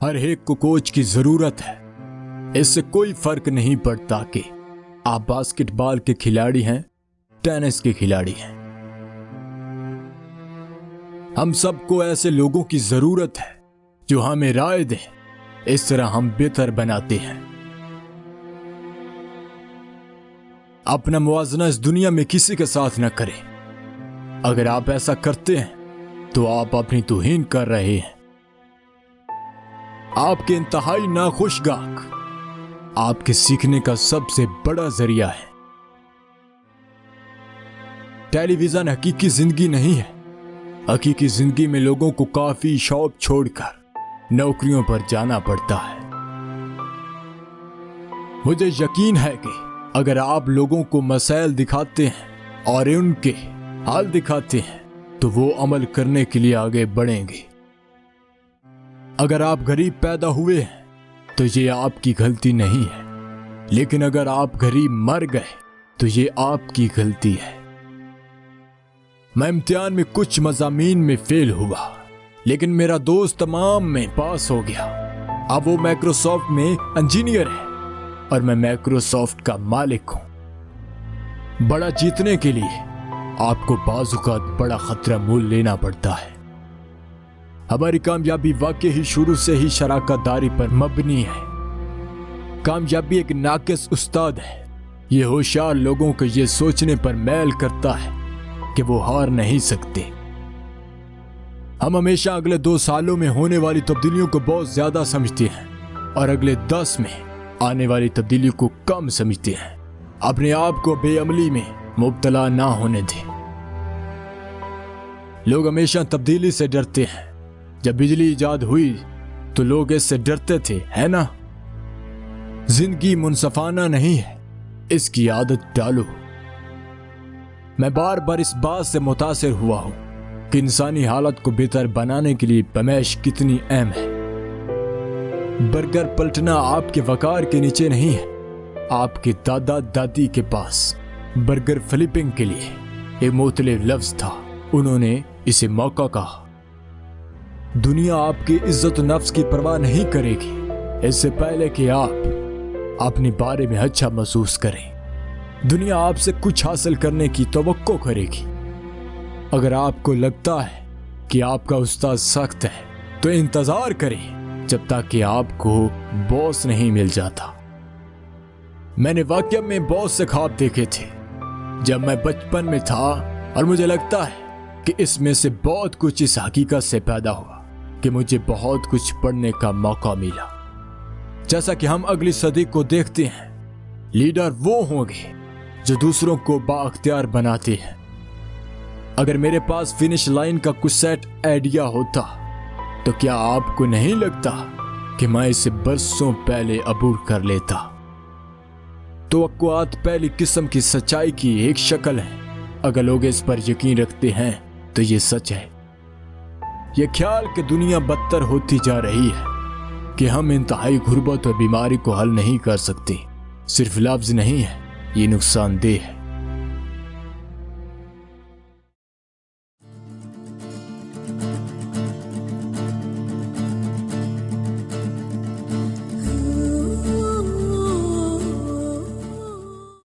हर एक को कोच की जरूरत है। इससे कोई फर्क नहीं पड़ता कि आप बास्केटबॉल के खिलाड़ी हैं, टेनिस के खिलाड़ी हैं। हम सबको ऐसे लोगों की जरूरत है जो हमें राय दें। इस तरह हम बेहतर बनाते हैं। अपना मुवाजना इस दुनिया में किसी के साथ न करें। अगर आप ऐसा करते हैं तो आप अपनी तौहीन कर रहे हैं। आपके इंतहाई नाखुशगाक आपके सीखने का सबसे बड़ा जरिया है। टेलीविजन हकीकी जिंदगी नहीं है। हकीकी जिंदगी में लोगों को काफी शॉप छोड़कर नौकरियों पर जाना पड़ता है। मुझे यकीन है कि अगर आप लोगों को मसाइल दिखाते हैं और उनके हाल दिखाते हैं तो वो अमल करने के लिए आगे बढ़ेंगे। अगर आप गरीब पैदा हुए हैं तो ये आपकी गलती नहीं है, लेकिन अगर आप गरीब मर गए तो ये आपकी गलती है। मैं इम्तिहान में कुछ मज़ामीन में फेल हुआ, लेकिन मेरा दोस्त तमाम में पास हो गया। अब वो माइक्रोसॉफ्ट में इंजीनियर है और मैं माइक्रोसॉफ्ट का मालिक हूं। बड़ा जीतने के लिए आपको बाज़-औक़ात बड़ा खतरा मोल लेना पड़ता है। हमारी कामयाबी वाकई ही शुरू से ही शराकतदारी पर मबनी है। कामयाबी एक नाकिस उस्ताद है। ये होशियार लोगों को ये सोचने पर मैल करता है कि वो हार नहीं सकते। हम हमेशा अगले 2 सालों में होने वाली तब्दीलियों को बहुत ज्यादा समझते हैं और अगले 10 में आने वाली तब्दीली को कम समझते हैं। अपने आप को बेअमली में मुब्तला ना होने दें। लोग हमेशा तब्दीली से डरते हैं। जब बिजली इजाद हुई तो लोग इससे डरते थे, है ना? जिंदगी मुनसफाना नहीं है, इसकी आदत डालो। मैं बार बार इस बात से मुतासिर हुआ हूं कि इंसानी हालत को बेहतर बनाने के लिए पैमाइश कितनी अहम है। बर्गर पलटना आपके वकार के नीचे नहीं है। आपके दादा दादी के पास बर्गर फ्लिपिंग के लिए एक मुख्तलिफ लफ्ज था। उन्होंने इसे मौका कहा। दुनिया आपकी इज्जत नफ्स की परवाह नहीं करेगी इससे पहले कि आप अपने बारे में अच्छा महसूस करें। दुनिया आपसे कुछ हासिल करने की तवक्को करेगी। अगर आपको लगता है कि आपका उस्ताद सख्त है तो इंतजार करें जब तक कि आपको बॉस नहीं मिल जाता। मैंने वाकई में बहुत से ख्वाब देखे थे जब मैं बचपन में था और मुझे लगता है कि इसमें से बहुत कुछ इस हकीकत से पैदा हुआ कि मुझे बहुत कुछ पढ़ने का मौका मिला। जैसा कि हम अगली सदी को देखते हैं, लीडर वो होंगे जो दूसरों को बाअख्तियार बनाते हैं। अगर मेरे पास फिनिश लाइन का कुछ सेट आइडिया होता तो क्या आपको नहीं लगता कि मैं इसे बरसों पहले अबूर कर लेता? तवक्कुआत पहली किस्म की सच्चाई की एक शक्ल है। अगर लोग इस पर यकीन रखते हैं तो ये सच है। यह ख्याल कि दुनिया बदतर होती जा रही है, कि हम इंतहाई गुर्बत और बीमारी को हल नहीं कर सकते, सिर्फ लफ्ज नहीं है, ये नुकसानदेह है।